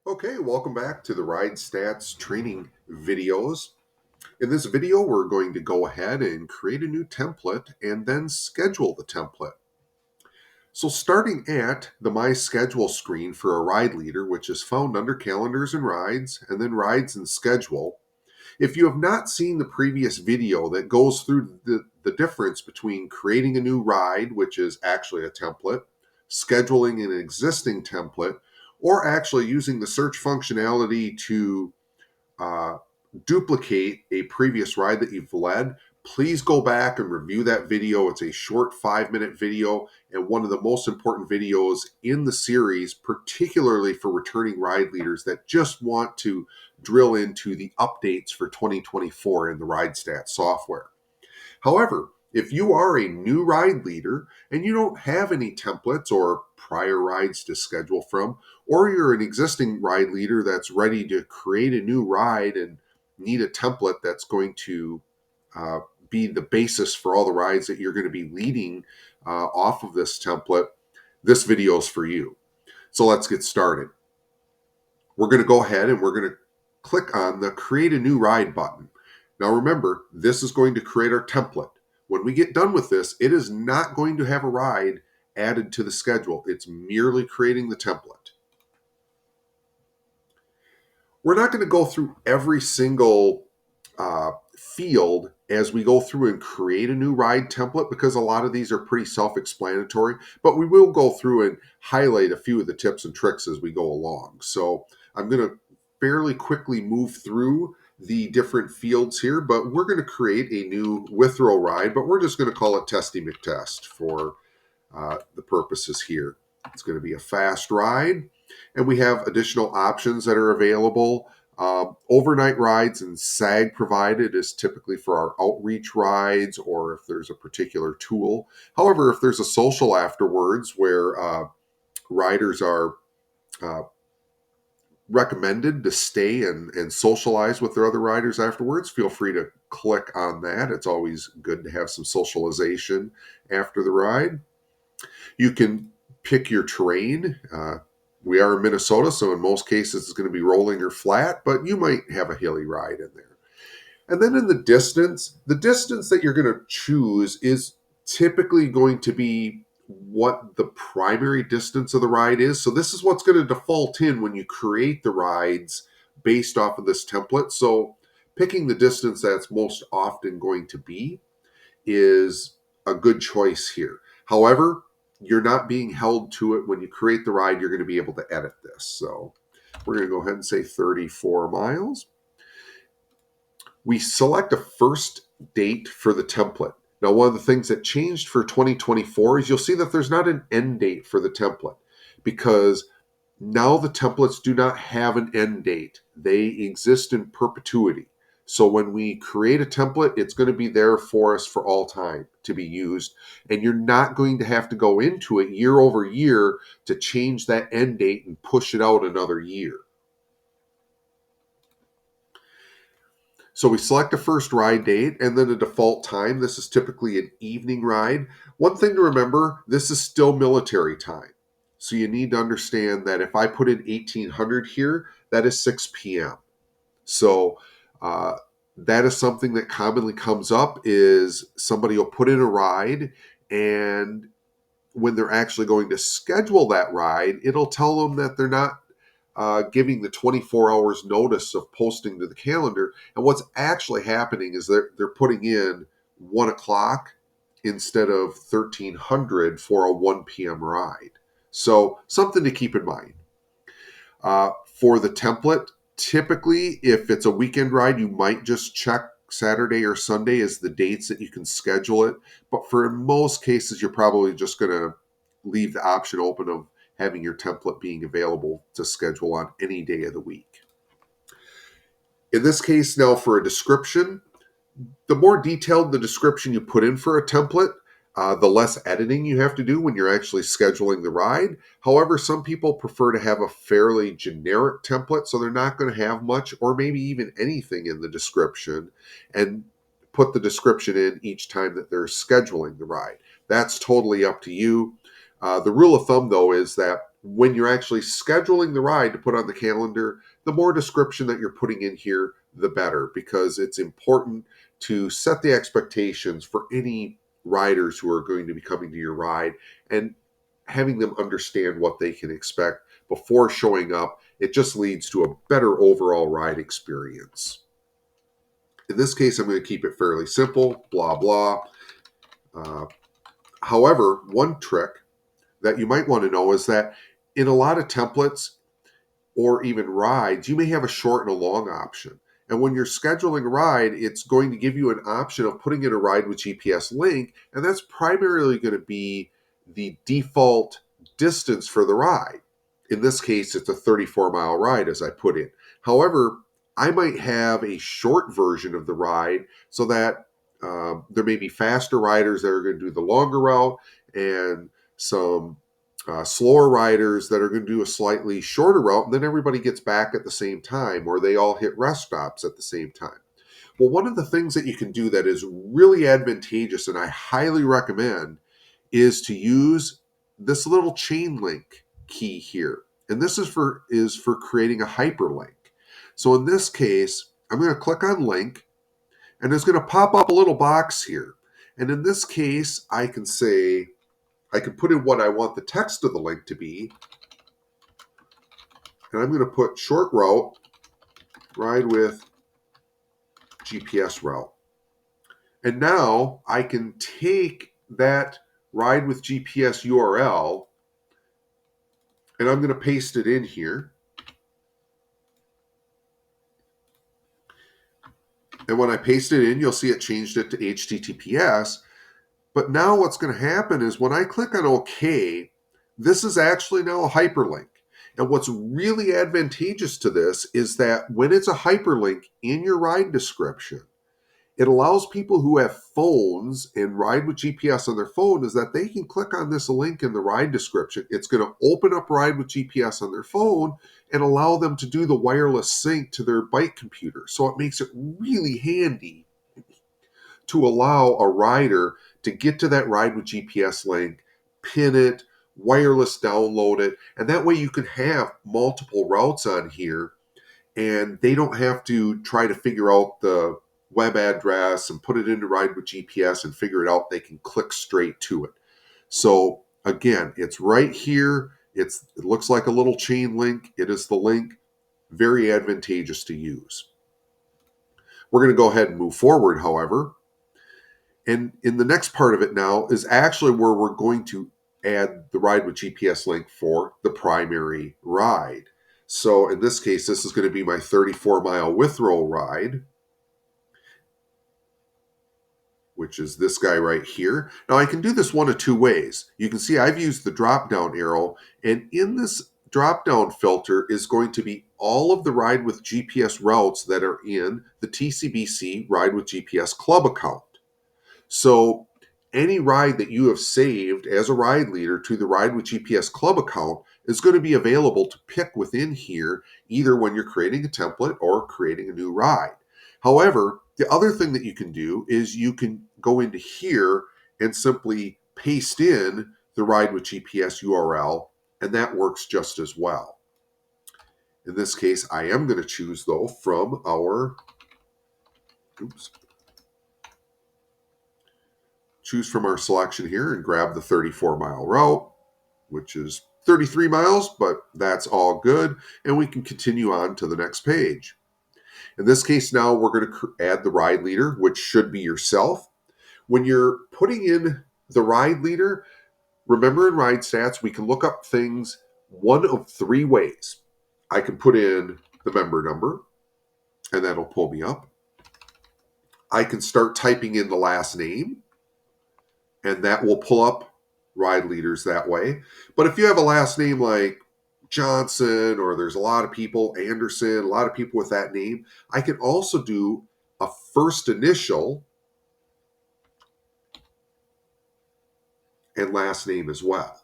Okay, welcome back to the Ride Stats training videos. In this video, we're going to go ahead and create a new template and then schedule the template. So starting at the My Schedule screen for a ride leader, which is found under Calendars and Rides, and then Rides and Schedule. If you have not seen the previous video that goes through the difference between creating a new ride, which is actually a template, scheduling an existing template, or actually using the search functionality to uh, duplicate a previous ride that you've led, please go back and review that video. It's a short 5-minute video and one of the most important videos in the series, particularly for returning ride leaders that just want to drill into the updates for 2024 in the RideStat software. However, if you are a new ride leader and you don't have any templates or prior rides to schedule from, or you're an existing ride leader that's ready to create a new ride and need a template that's going to uh, be the basis for all the rides that you're going to be leading off of this template, this video is for you. So let's get started. We're going to go ahead and we're going to click on the Create a New Ride button. Now remember, this is going to create our template. When we get done with this, it is not going to have a ride added to the schedule. It's merely creating the template. We're not going to go through every single field as we go through and create a new ride template because a lot of these are pretty self-explanatory, but we will go through and highlight a few of the tips and tricks as we go along. So I'm going to fairly quickly move through the different fields here, but we're going to create a new Withrow ride, but we're just going to call it Testy McTest for the purposes here. It's going to be a fast ride, and we have additional options that are available. Overnight rides and SAG provided is typically for our outreach rides or if there's a particular tool. However, if there's a social afterwards where riders are uh, recommended to stay and socialize with their other riders afterwards, feel free to click on that. It's always good to have some socialization after the ride. You can pick your terrain. We are in Minnesota, so in most cases it's going to be rolling or flat, but you might have a hilly ride in there. And then in the distance that you're going to choose is typically going to be what the primary distance of the ride is. So this is what's going to default in when you create the rides based off of this template. So picking the distance that's most often going to be is a good choice here. However, you're not being held to it. When you create the ride, you're going to be able to edit this. So we're going to go ahead and say 34 miles. We select a first date for the template. Now, one of the things that changed for 2024 is you'll see that there's not an end date for the template because now the templates do not have an end date. They exist in perpetuity. So when we create a template, it's going to be there for us for all time to be used. And you're not going to have to go into it year over year to change that end date and push it out another year. So we select a first ride date and then a default time. This is typically an evening ride. One thing to remember, this is still military time. So you need to understand that if I put in 1800 here, that is 6 p.m. So that is something that commonly comes up is somebody will put in a ride and when they're actually going to schedule that ride, it'll tell them that they're not giving the 24 hours notice of posting to the calendar. And what's actually happening is they're putting in 1 o'clock instead of 1300 for a 1 p.m. ride. So something to keep in mind. For the template, typically, if it's a weekend ride, you might just check Saturday or Sunday as the dates that you can schedule it. But for most cases, you're probably just going to leave the option open of having your template being available to schedule on any day of the week. In this case, now for a description, the more detailed the description you put in for a template, the less editing you have to do when you're actually scheduling the ride. However, some people prefer to have a fairly generic template, so they're not going to have much or maybe even anything in the description and put the description in each time that they're scheduling the ride. That's totally up to you. The rule of thumb, though, is that when you're actually scheduling the ride to put on the calendar, the more description that you're putting in here, the better, because it's important to set the expectations for any riders who are going to be coming to your ride and having them understand what they can expect before showing up. It just leads to a better overall ride experience. In this case, I'm going to keep it fairly simple, blah, blah. Uh, However, one trick that you might want to know is that in a lot of templates or even rides, you may have a short and a long option. And when you're scheduling a ride, it's going to give you an option of putting in a ride with GPS link, and that's primarily going to be the default distance for the ride. In this case, it's a 34-mile ride as I put in. However, I might have a short version of the ride so that there may be faster riders that are going to do the longer route and some slower riders that are going to do a slightly shorter route, and then everybody gets back at the same time, or they all hit rest stops at the same time. Well, one of the things that you can do that is really advantageous, and I highly recommend, is to use this little chain link key here. And this is for creating a hyperlink. So in this case, I'm going to click on link, and it's going to pop up a little box here. And in this case, I can put in what I want the text of the link to be. And I'm going to put short route, ride with GPS route. And now I can take that ride with GPS URL and I'm going to paste it in here. And when I paste it in, you'll see it changed it to HTTPS. But now what's going to happen is when I click on OK, this is actually now a hyperlink. And what's really advantageous to this is that when it's a hyperlink in your ride description, it allows people who have phones and ride with GPS on their phone is that they can click on this link in the ride description. It's going to open up Ride with GPS on their phone and allow them to do the wireless sync to their bike computer. So it makes it really handy to allow a rider to get to that Ride with GPS link, pin it, wireless download it, and that way you can have multiple routes on here and they don't have to try to figure out the web address and put it into Ride with GPS and figure it out. They can click straight to it. So again, it's right here. It looks like a little chain link. It is the link. Very advantageous to use. We're going to go ahead and move forward, however. And in the next part of it now is actually where we're going to add the Ride with GPS link for the primary ride. So in this case, this is going to be my 34-mile Withrow ride, which is this guy right here. Now I can do this one of two ways. You can see I've used the drop-down arrow, and in this drop-down filter is going to be all of the Ride with GPS routes that are in the TCBC Ride with GPS Club account. So any ride that you have saved as a ride leader to the Ride with GPS Club account is going to be available to pick within here, either when you're creating a template or creating a new ride. However, the other thing that you can do is you can go into here and simply paste in the Ride with GPS URL, and that works just as well. In this case, I am going to choose, though, from our selection here and grab the 34-mile route, which is 33 miles, but that's all good. And we can continue on to the next page. In this case, now we're going to add the ride leader, which should be yourself. When you're putting in the ride leader, remember in Ride Stats, we can look up things one of three ways. I can put in the member number, and that'll pull me up. I can start typing in the last name, and that will pull up ride leaders that way. But if you have a last name like Johnson, or there's a lot of people, Anderson, a lot of people with that name, I can also do a first initial and last name as well.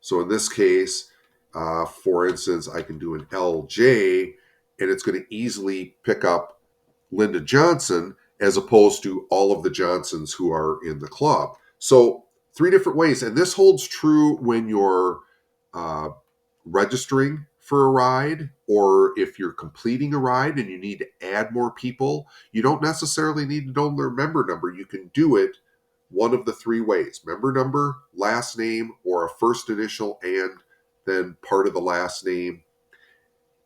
So in this case, for instance, I can do an LJ, and it's going to easily pick up Linda Johnson as opposed to all of the Johnsons who are in the club. So 3 different ways. And this holds true when you're uh, registering for a ride, or if you're completing a ride and you need to add more people, you don't necessarily need to know their member number. You can do it one of the three ways: member number, last name, or a first initial and then part of the last name.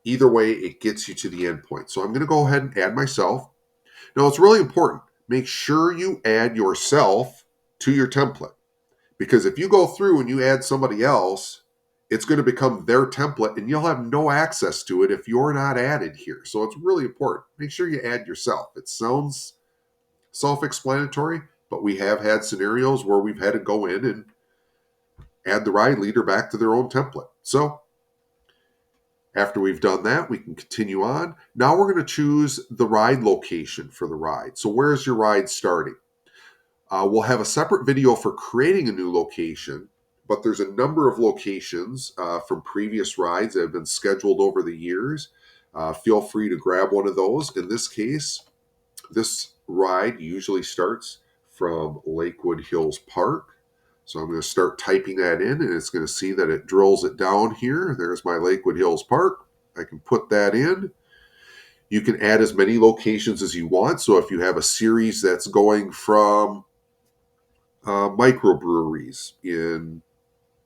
Either way, it gets you to the endpoint. So I'm going to go ahead and add myself. Now, it's really important. Make sure you add yourself to your template, because if you go through and you add somebody else, it's going to become their template and you'll have no access to it if you're not added here. So it's really important. Make sure you add yourself. It sounds self explanatory, but we have had scenarios where we've had to go in and add the ride leader back to their own template. So after we've done that, we can continue on. Now we're going to choose the ride location for the ride. So where's your ride starting? We'll have a separate video for creating a new location, but there's a number of locations from previous rides that have been scheduled over the years. Feel free to grab one of those. In this case, this ride usually starts from Lakewood Hills Park. So I'm going to start typing that in, and it's going to see that it drills it down here. There's my Lakewood Hills Park. I can put that in. You can add as many locations as you want. So if you have a series that's going from microbreweries in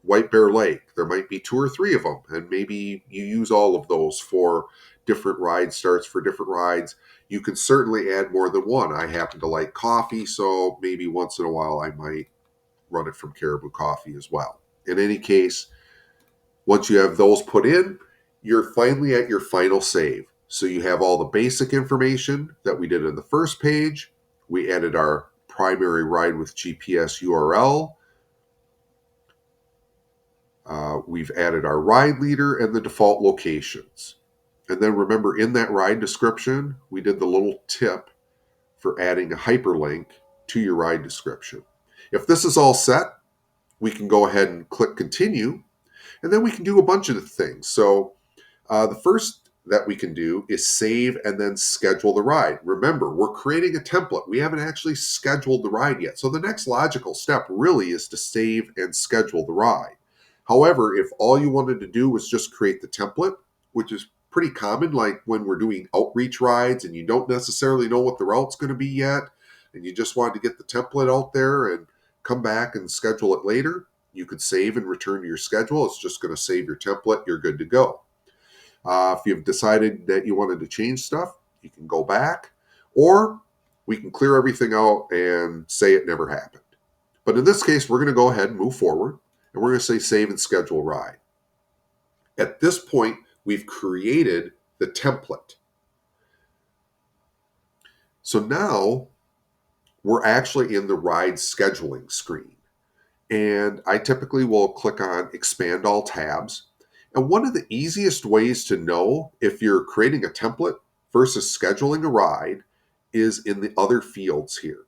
White Bear Lake, there might be 2 or 3 of them, and maybe you use all of those for different ride starts for different rides. You can certainly add more than one. I happen to like coffee, so maybe once in a while I might run it from Caribou Coffee as well. In any case, once you have those put in, you're finally at your final save. So you have all the basic information that we did in the first page. We added our primary ride with GPS URL. We've added our ride leader and the default locations. And then remember, in that ride description, we did the little tip for adding a hyperlink to your ride description. If this is all set, we can go ahead and click continue, and then we can do a bunch of things. So the first that we can do is save and then schedule the ride. Remember, we're creating a template. We haven't actually scheduled the ride yet. So the next logical step really is to save and schedule the ride. However, if all you wanted to do was just create the template, which is pretty common, like when we're doing outreach rides and you don't necessarily know what the route's going to be yet, and you just wanted to get the template out there and come back and schedule it later, you could save and return to your schedule. It's just going to save your template. You're good to go. If you've decided that you wanted to change stuff, you can go back, or we can clear everything out and say it never happened. But in this case, we're going to go ahead and move forward, and we're going to say save and schedule ride. At this point, we've created the template. So now we're actually in the ride scheduling screen. And I typically will click on expand all tabs. And one of the easiest ways to know if you're creating a template versus scheduling a ride is in the other fields here.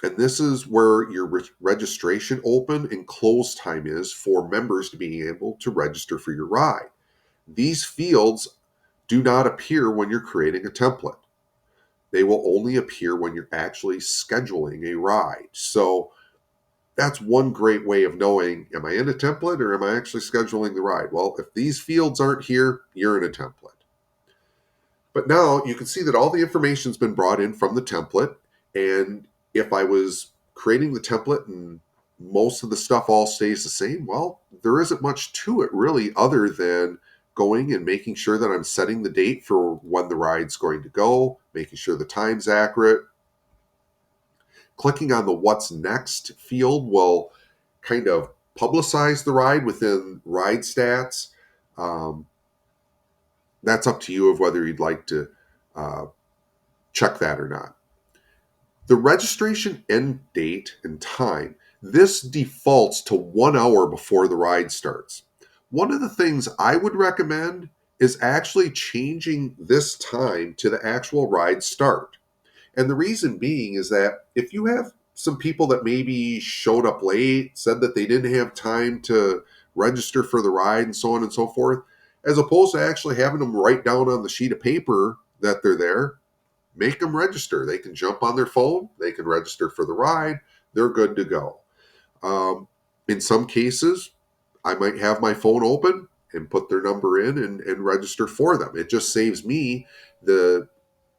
And this is where your registration open and close time is for members to be able to register for your ride. These fields do not appear when you're creating a template. They will only appear when you're actually scheduling a ride. So that's one great way of knowing, am I in a template or am I actually scheduling the ride? Well, if these fields aren't here, you're in a template. But now you can see that all the information's been brought in from the template. And if I was creating the template and most of the stuff all stays the same, well, there isn't much to it really, other than going and making sure that I'm setting the date for when the ride's going to go, making sure the time's accurate. Clicking on the what's next field will kind of publicize the ride within ride stats. That's up to you of whether you'd like to check that or not. The registration end date and time, this defaults to 1 hour before the ride starts. One of the things I would recommend is actually changing this time to the actual ride start. And the reason being is that if you have some people that maybe showed up late, said that they didn't have time to register for the ride and so on and so forth, as opposed to actually having them write down on the sheet of paper that they're there, make them register. They can jump on their phone, they can register for the ride, they're good to go. In some cases, I might have my phone open and put their number in and register for them. It just saves me the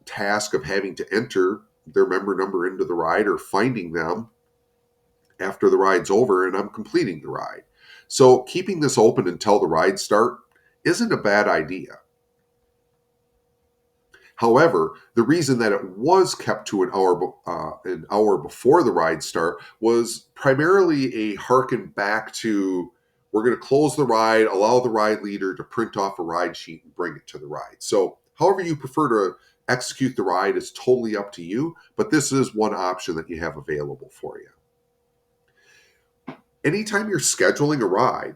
task of having to enter their member number into the ride or finding them after the ride's over and I'm completing the ride. So keeping this open until the ride start isn't a bad idea. However, the reason that it was kept to an hour before the ride start was primarily a harken back to, we're going to close the ride, allow the ride leader to print off a ride sheet and bring it to the ride. So, however you prefer to execute the ride is totally up to you, but this is one option that you have available for you. Anytime you're scheduling a ride,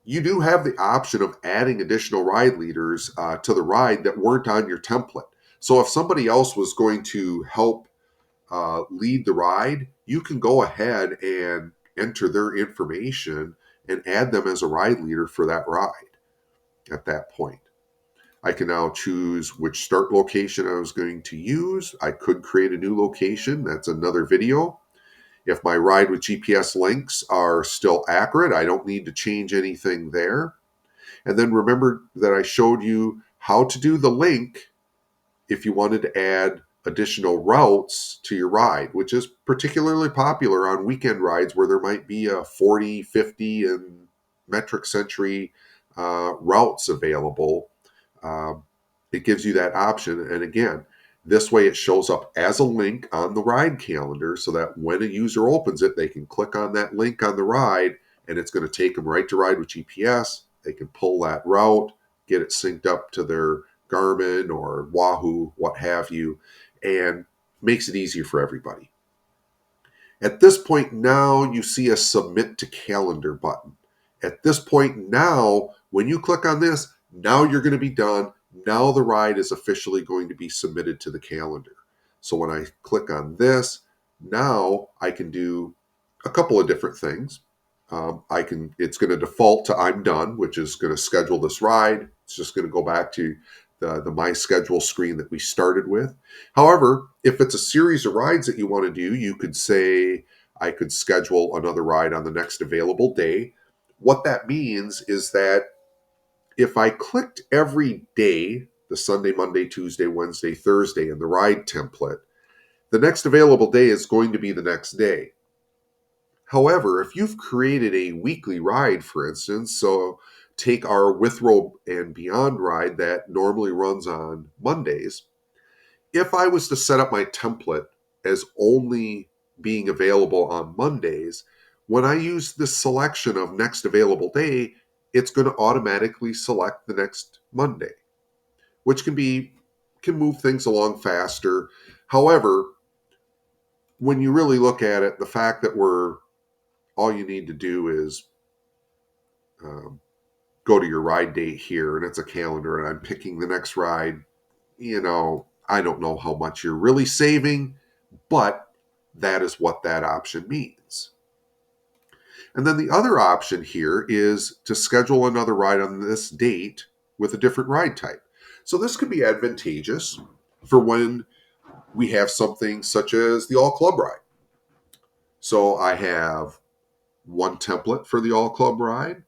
you do have the option of adding additional ride leaders to the ride that weren't on your template. So if somebody else was going to help lead the ride, you can go ahead and enter their information and add them as a ride leader for that ride at that point. I can now choose which start location I was going to use. I could create a new location. That's another video. If my ride with GPS links are still accurate, I don't need to change anything there. And then remember that I showed you how to do the link if you wanted to add additional routes to your ride, which is particularly popular on weekend rides where there might be a 40, 50, and metric century routes available. It gives you that option. And again, this way it shows up as a link on the ride calendar so that when a user opens it, they can click on that link on the ride and it's going to take them right to Ride with GPS. They can pull that route, get it synced up to their Garmin or Wahoo, what have you, and makes it easier for everybody. At this point now, you see a submit to calendar button. At this point now, when you click on this, now you're going to be done. Now the ride is officially going to be submitted to the calendar. So when I click on this, now I can do a couple of different things. It's going to default to I'm done, which is going to schedule this ride. It's just going to go back to the My Schedule screen that we started with. However, if it's a series of rides that you want to do, you could say, I could schedule another ride on the next available day. What that means is that if I clicked every day, the Sunday, Monday, Tuesday, Wednesday, Thursday in the ride template, the next available day is going to be the next day. However, if you've created a weekly ride, for instance, so take our Withrow and Beyond ride that normally runs on Mondays, if I was to set up my template as only being available on Mondays, when I use this selection of next available day, it's going to automatically select the next Monday, which can move things along faster. However, when you really look at it, the fact that all you need to do is go to your ride date here and it's a calendar and I'm picking the next ride, I don't know how much you're really saving, but that is what that option means. And then the other option here is to schedule another ride on this date with a different ride type. So this could be advantageous for when we have something such as the All Club ride. So I have one template for the All Club ride.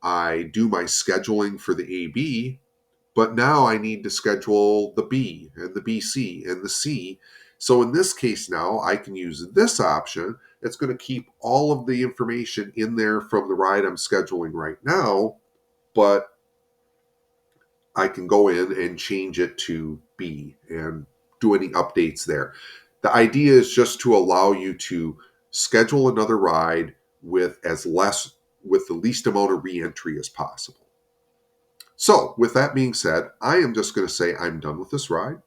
I do my scheduling for the AB, but now I need to schedule the B and the BC and the C. So in this case now, I can use this option. It's going to keep all of the information in there from the ride I'm scheduling right now, but I can go in and change it to B and do any updates there. The idea is just to allow you to schedule another ride with the least amount of reentry as possible. So, with that being said, I am just going to say I'm done with this ride.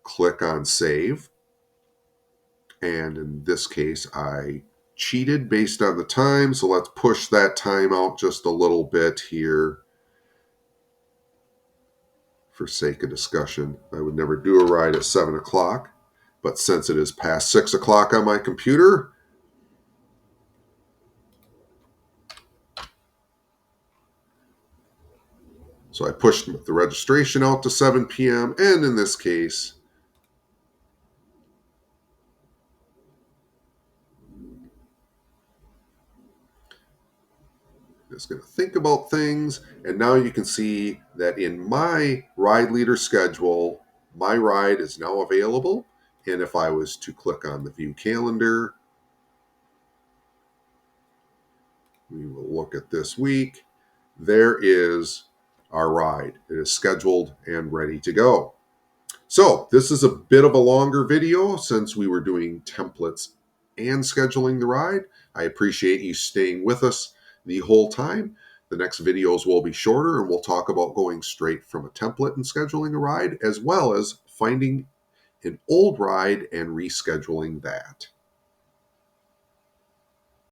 Click on save. And in this case, I cheated based on the time. So let's push that time out just a little bit here for sake of discussion. I would never do a ride at 7 o'clock. But since it is past 6 o'clock on my computer, so I pushed the registration out to 7 p.m. And in this case, just going to think about things. And now you can see that in my ride leader schedule, my ride is now available. And if I was to click on the view calendar, we will look at this week. There is our ride. It is scheduled and ready to go. So this is a bit of a longer video since we were doing templates and scheduling the ride. I appreciate you staying with us the whole time. The next videos will be shorter and we'll talk about going straight from a template and scheduling a ride, as well as finding an old ride and rescheduling that.